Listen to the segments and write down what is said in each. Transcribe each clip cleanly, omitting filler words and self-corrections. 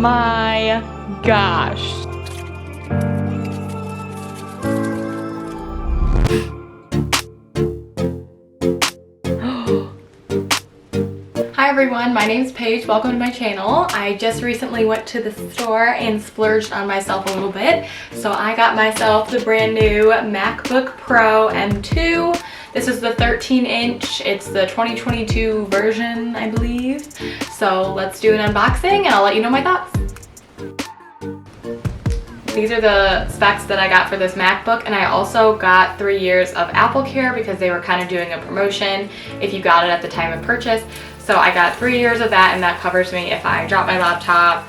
my gosh. Hi everyone, my name is Paige. Welcome to my channel. I just recently went to the store and splurged on myself a little bit. So I got myself the brand new MacBook Pro M2. This is the 13-inch. It's the 2022 version, I believe. So let's do an unboxing and I'll let you know my thoughts. These are the specs that I got for this MacBook, and I also got 3 years of Apple Care because they were kind of doing a promotion if you got it at the time of purchase. So I got 3 years of that, and that covers me if I drop my laptop,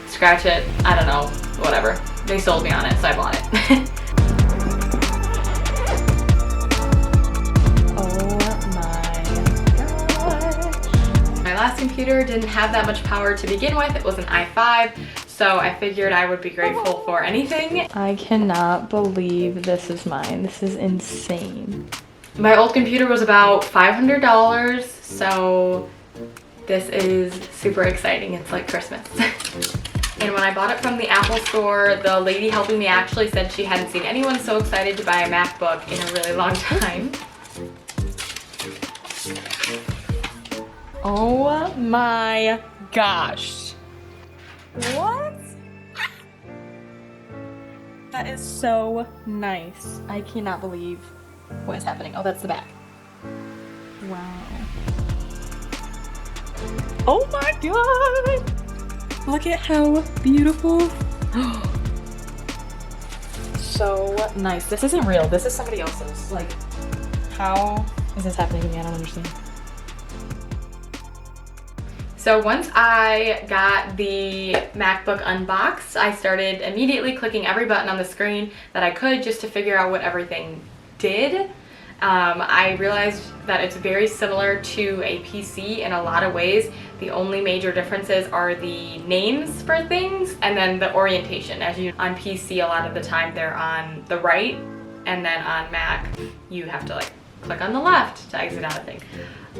scratch it, I don't know, whatever. They sold me on it, so I bought it. My last computer didn't have that much power to begin with. It was an i5, so I figured I would be grateful for anything. I cannot believe this is mine. This is insane. My old computer was about $500, so this is super exciting. It's like Christmas. And when I bought it from the Apple store, the lady helping me actually said she hadn't seen anyone so excited to buy a MacBook in a really long time. Oh my gosh. What? That is so nice. I cannot believe what is happening. Oh, that's the back. Wow. Oh my god! Look at how beautiful. So nice. This isn't real. This is somebody else's. Like, how is this happening to me? I don't understand. So once I got the MacBook unboxed, I started immediately clicking every button on the screen that I could just to figure out what everything did. I realized that it's very similar to a PC in a lot of ways. The only major differences are the names for things and then the orientation. As you on PC, a lot of the time they're on the right, and then on Mac you have to like click on the left to exit out of thing.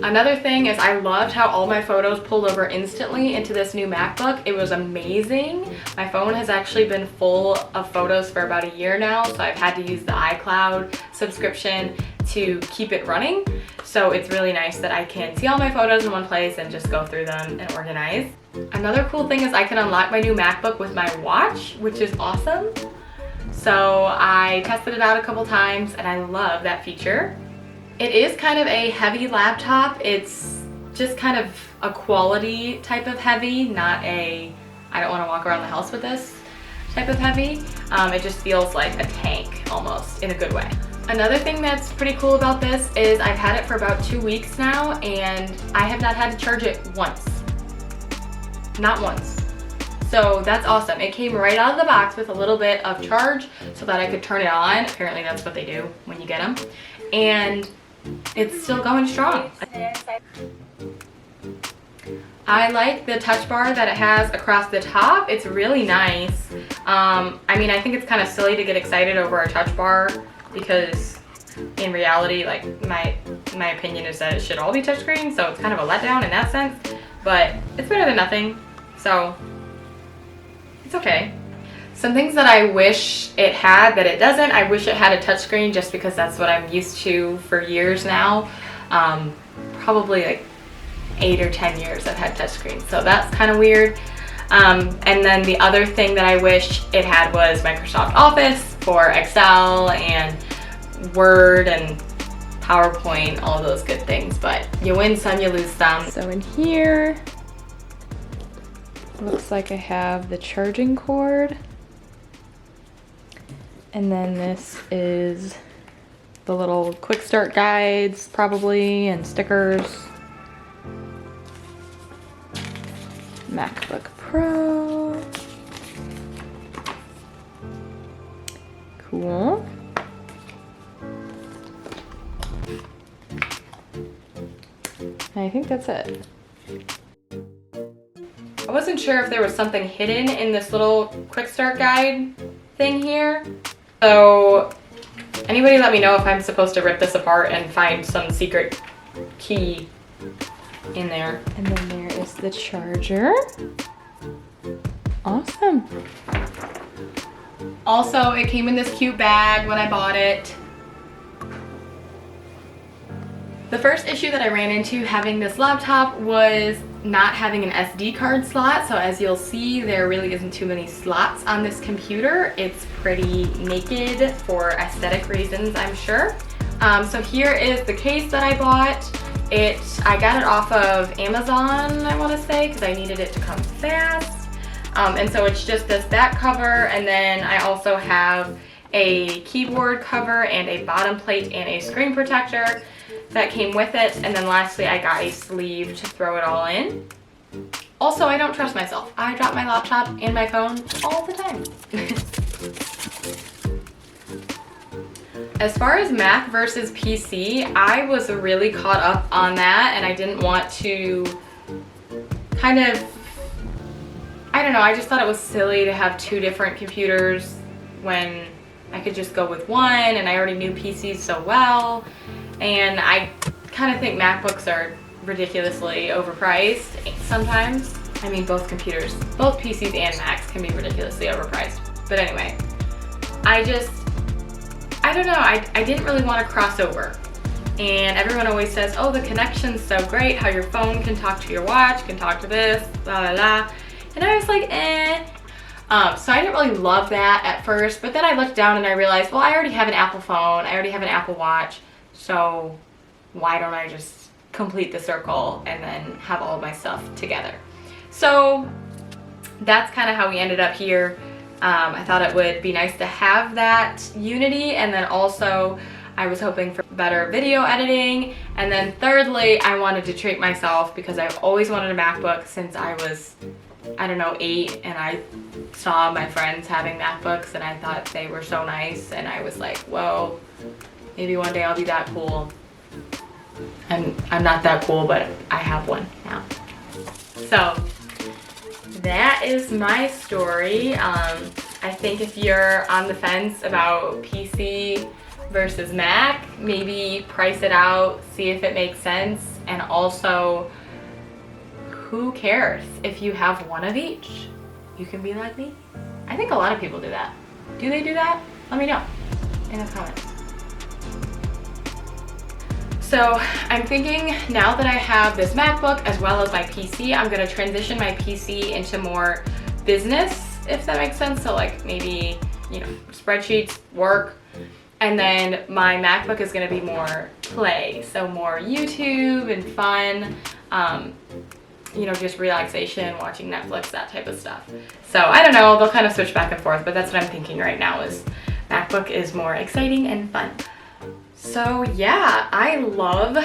Another thing is I loved how all my photos pulled over instantly into this new MacBook. It was amazing. My phone has actually been full of photos for about a year now, so I've had to use the iCloud subscription to keep it running. So it's really nice that I can see all my photos in one place and just go through them and organize. Another cool thing is I can unlock my new MacBook with my watch, which is awesome. So I tested it out a couple times and I love that feature. It is kind of a heavy laptop. It's just kind of a quality type of heavy, not a, I don't want to walk around the house with this type of heavy. It just feels like a tank almost, in a good way. Another thing that's pretty cool about this is I've had it for about 2 weeks now and I have not had to charge it once. Not once. So that's awesome. It came right out of the box with a little bit of charge so that I could turn it on. Apparently that's what they do when you get them. And it's still going strong. I like the touch bar that it has across the top. It's really nice. I mean, I think it's kind of silly to get excited over a touch bar because in reality, like my opinion is that it should all be touchscreen, so it's kind of a letdown in that sense, but it's better than nothing, so it's okay. Some things that I wish it had that it doesn't, I wish it had a touchscreen just because that's what I'm used to for years now. Probably like 8 or 10 years I've had touchscreens, so that's kind of weird. And then the other thing that I wish it had was Microsoft Office for Excel and Word and PowerPoint, all those good things, but you win some, you lose some. So in here, looks like I have the charging cord. And then this is the little quick start guides probably and stickers. MacBook Pro. Cool. I think that's it. I wasn't sure if there was something hidden in this little quick start guide thing here. So anybody let me know if I'm supposed to rip this apart and find some secret key in there. And then there is the charger. Awesome. Also, it came in this cute bag when I bought it. The first issue that I ran into having this laptop was not having an SD card slot. So as you'll see, there really isn't too many slots on this computer. It's pretty naked for aesthetic reasons, I'm sure. So here is the case that I bought. I got it off of Amazon, I want to say, because I needed it to come fast. And so it's just this back cover, and then I also have a keyboard cover and a bottom plate and a screen protector that came with it. And then lastly, I got a sleeve to throw it all in. Also, I don't trust myself. I drop my laptop and my phone all the time. As far as Mac versus PC, I was really caught up on that, and I didn't want to kind of, I don't know, I just thought it was silly to have two different computers when I could just go with one, and I already knew PCs so well. And I kind of think MacBooks are ridiculously overpriced sometimes. I mean, both computers, both PCs and Macs can be ridiculously overpriced. But anyway, I don't know, I didn't really want to cross over. And everyone always says, oh, the connection's so great, how your phone can talk to your watch, can talk to this, blah, blah, blah. And I was like, eh. So I didn't really love that at first, but then I looked down and I realized, well, I already have an Apple phone, I already have an Apple Watch, so why don't I just complete the circle and then have all of my stuff together? So that's kind of how we ended up here. I thought it would be nice to have that unity, and then also I was hoping for better video editing, and then thirdly, I wanted to treat myself because I've always wanted a MacBook since I was, I don't know, 8, and I saw my friends having MacBooks and I thought they were so nice, and I was like, whoa, maybe one day I'll be that cool. I'm not that cool, but I have one now. So that is my story. I think if you're on the fence about PC versus Mac, maybe price it out, see if it makes sense, and also, who cares if you have one of each? You can be like me. I think a lot of people do that. Do they do that? Let me know in the comments. So I'm thinking now that I have this MacBook as well as my PC, I'm gonna transition my PC into more business, if that makes sense. So like maybe, you know, spreadsheets, work, and then my MacBook is gonna be more play. So more YouTube and fun, you know, just relaxation, watching Netflix, that type of stuff. So I don't know, they'll kind of switch back and forth, but that's what I'm thinking right now is MacBook is more exciting and fun. So yeah, I love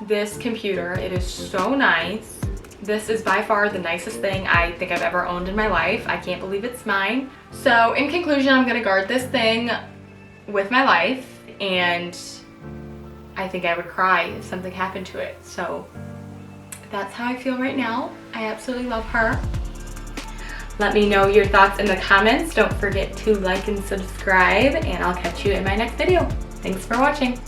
this computer. It is so nice. This is by far the nicest thing I think I've ever owned in my life. I can't believe it's mine. So in conclusion, I'm gonna guard this thing with my life, and I think I would cry if something happened to it. So that's how I feel right now. I absolutely love her. Let me know your thoughts in the comments. Don't forget to like and subscribe, and I'll catch you in my next video. Thanks for watching.